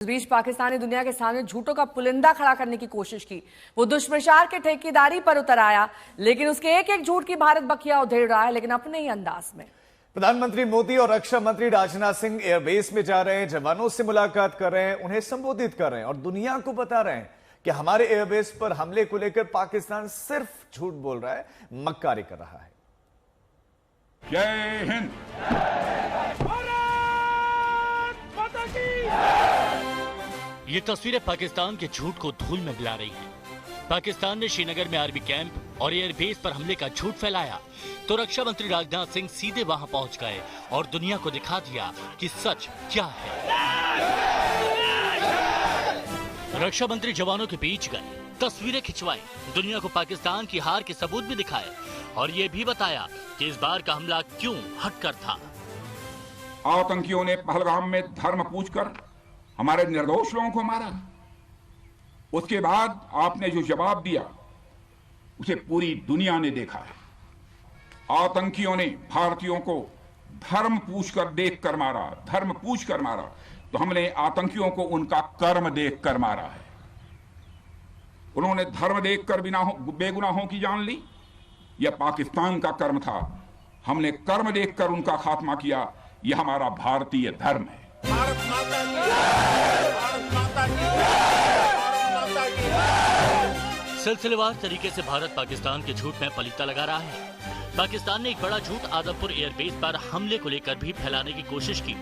इस बीच पाकिस्तान ने दुनिया के सामने झूठों का पुलिंदा खड़ा करने की कोशिश की। वो दुष्प्रचार के ठेकेदारी पर उतर आया, लेकिन उसके एक एक झूठ की भारत बखिया उधेड़ रहा है, लेकिन अपने ही अंदाज में। प्रधानमंत्री मोदी और रक्षा मंत्री राजनाथ सिंह एयरबेस में जा रहे हैं, जवानों से मुलाकात कर रहे हैं, उन्हें संबोधित कर रहे हैं और दुनिया को बता रहे हैं कि हमारे एयरबेस पर हमले को लेकर पाकिस्तान सिर्फ झूठ बोल रहा है, मक्कारी कर रहा है। जय हिंद। ये तस्वीरें पाकिस्तान के झूठ को धूल में मिला रही हैं। पाकिस्तान ने श्रीनगर में आर्मी कैंप और एयरबेस पर हमले का झूठ फैलाया तो रक्षा मंत्री राजनाथ सिंह सीधे वहां पहुंच गए और दुनिया को दिखा दिया कि सच क्या है। रक्षा मंत्री जवानों के बीच गए, तस्वीरें खिंचवाई, दुनिया को पाकिस्तान की हार के सबूत भी दिखाए और ये भी बताया कि इस बार का हमला क्यों हटकर था। आतंकियों ने पहलगाम में धर्म पूछकर हमारे निर्दोष लोगों को मारा। उसके बाद आपने जो जवाब दिया उसे पूरी दुनिया ने देखा है। आतंकियों ने भारतीयों को धर्म पूछकर देखकर मारा, धर्म पूछकर मारा, तो हमने आतंकियों को उनका कर्म देखकर मारा है। उन्होंने धर्म देखकर बेगुनाहों की जान ली, यह पाकिस्तान का कर्म था। हमने कर्म देखकर उनका खात्मा किया, यह हमारा भारतीय धर्म है। भारत माता की, भारत माता की, भारत माता की। सिलसिलेवार तरीके से भारत पाकिस्तान के झूठ में पलीता लगा रहा है। पाकिस्तान ने एक बड़ा झूठ आदमपुर एयरबेस पर हमले को लेकर भी फैलाने की कोशिश की।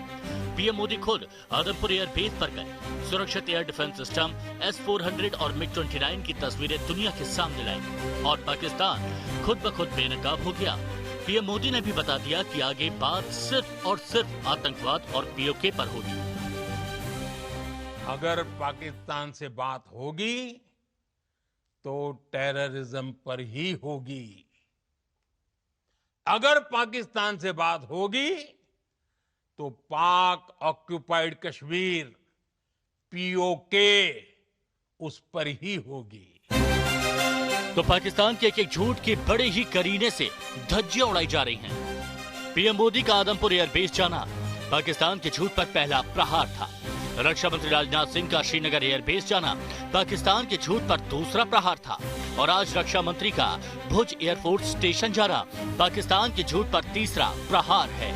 पीएम मोदी खुद आदमपुर एयरबेस पर गए, सुरक्षित एयर डिफेंस सिस्टम S-400 और MiG-29 की तस्वीरें दुनिया के सामने लाई और पाकिस्तान खुद ब खुद बेनकाब हो गया। पीएम मोदी ने भी बता दिया कि आगे बात सिर्फ और सिर्फ आतंकवाद और POK पर होगी। अगर पाकिस्तान से बात होगी तो टेररिज्म पर ही होगी। अगर पाकिस्तान से बात होगी तो पाक ऑक्युपाइड कश्मीर POK उस पर ही होगी। तो पाकिस्तान के एक एक झूठ के बड़े ही करीने से धज्जियां उड़ाई जा रही हैं। पीएम मोदी का आदमपुर एयरबेस जाना पाकिस्तान के झूठ पर पहला प्रहार था। रक्षा मंत्री राजनाथ सिंह का श्रीनगर एयरबेस जाना पाकिस्तान के झूठ पर दूसरा प्रहार था और आज रक्षा मंत्री का भुज एयरफोर्स स्टेशन जाना पाकिस्तान के झूठ पर तीसरा प्रहार है।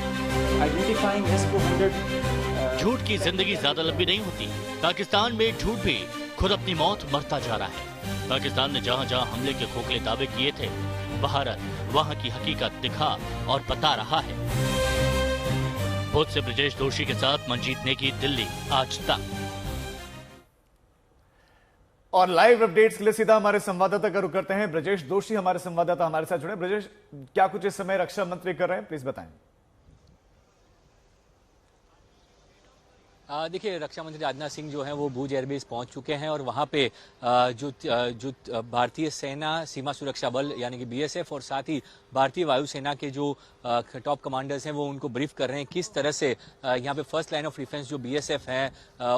झूठ की जिंदगी ज्यादा लंबी नहीं होती। पाकिस्तान में झूठ भी खुद अपनी मौत मरता जा रहा है। पाकिस्तान ने जहां जहां हमले के खोखले दावे किए थे, भारत वहां की हकीकत दिखा और बता रहा है। भुज से ब्रजेश दोषी के साथ मंजीत नेगी, दिल्ली आज तक। और लाइव अपडेट्स के लिए सीधा हमारे संवाददाता का रुख करते हैं। ब्रजेश दोषी हमारे संवाददाता हमारे साथ जुड़े। ब्रजेश, क्या कुछ इस समय रक्षा मंत्री कर रहे हैं, प्लीज बताएं। देखिए, रक्षा मंत्री राजनाथ सिंह जो हैं वो भुज एयरबेस पहुंच चुके हैं और वहां पे जो भारतीय सेना सीमा सुरक्षा बल यानी कि BSF और साथ ही भारतीय वायुसेना के जो टॉप कमांडर्स हैं वो उनको ब्रीफ कर रहे हैं किस तरह से यहाँ पे फर्स्ट लाइन ऑफ डिफेंस जो BSF है,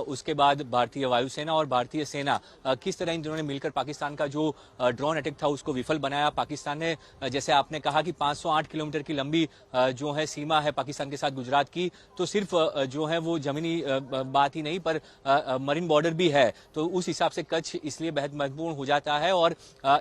उसके बाद भारतीय वायुसेना और भारतीय सेना किस तरह इन दोनों ने मिलकर पाकिस्तान का जो ड्रोन अटैक था उसको विफल बनाया। पाकिस्तान ने, जैसे आपने कहा कि 508 किलोमीटर की लंबी जो है सीमा है पाकिस्तान के साथ गुजरात की, तो सिर्फ जो है वो जमीनी बात ही नहीं पर मरीन बॉर्डर भी है, तो उस हिसाब से कच्छ इसलिए बेहद महत्वपूर्ण हो जाता है और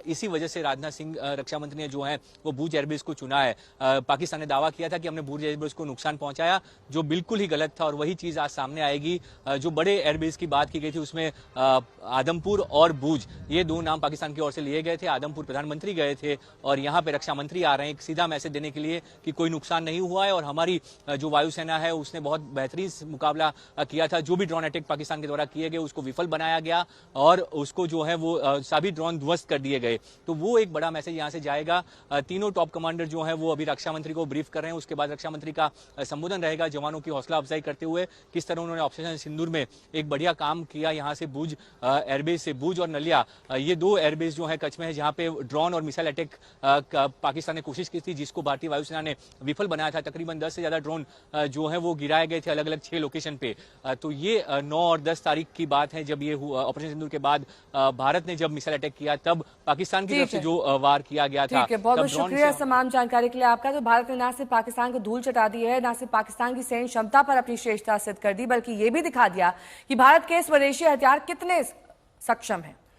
इसी वजह से राजनाथ सिंह रक्षा मंत्री ने जो है वो भुज एयरबेस को चुना है। पाकिस्तान ने दावा किया था कि हमने भुज एयरबेस को नुकसान पहुंचाया, जो बिल्कुल ही गलत था और वही चीज आज सामने आएगी। जो बड़े एयरबेस की बात की गई थी उसमें आदमपुर और भुज, ये दो नाम पाकिस्तान की ओर से लिए गए थे। आदमपुर प्रधानमंत्री गए थे और यहाँ पे रक्षा मंत्री आ रहे हैं एक सीधा मैसेज देने के लिए कि कोई नुकसान नहीं हुआ है और हमारी जो वायुसेना है उसने बहुत बेहतरीन मुकाबला किया था। जो भी ड्रोन अटैक पाकिस्तान के द्वारा किए गए उसको विफल बनाया गया और उसको जो है वो सभी ड्रोन ध्वस्त कर दिए गए। तो वो एक बड़ा मैसेज यहाँ से जाएगा। तीनों टॉप कमांडर जो है वो अभी रक्षा मंत्री को ब्रीफ कर रहे हैं। उसके बाद रक्षा मंत्री का संबोधन रहेगा जवानों की हौसला अफजाई करते हुए, किस तरह उन्होंने ऑपरेशन सिंदूर में एक बढ़िया काम किया। यहाँ से भुज एयरबेस से भुज और नलिया, ये दो एयरबेस जो है कच्छ में है जहाँ पे ड्रोन और मिसाइल अटैक पाकिस्तान ने कोशिश की थी जिसको भारतीय वायुसेना ने विफल बनाया था। तकरीबन 10 से ज्यादा ड्रोन जो है वो गिराए गए थे अलग अलग 6 लोकेशन पे। तो ये 9 और 10 तारीख की बात है, जब ये ऑपरेशन सिंदूर के बाद भारत ने जब मिसाइल अटैक किया, तब पाकिस्तान की तरफ से जो वार किया गया था। ठीक है, बहुत बहुत शुक्रिया तमाम जानकारी के लिए आपका। तो भारत ने न सिर्फ पाकिस्तान को धूल चटा दी है, न सिर्फ पाकिस्तान की सैन्य क्षमता पर अपनी श्रेष्ठता सिद्ध कर दी, बल्कि ये भी दिखा दिया कि भारत के स्वदेशी हथियार कितने सक्षम हैं।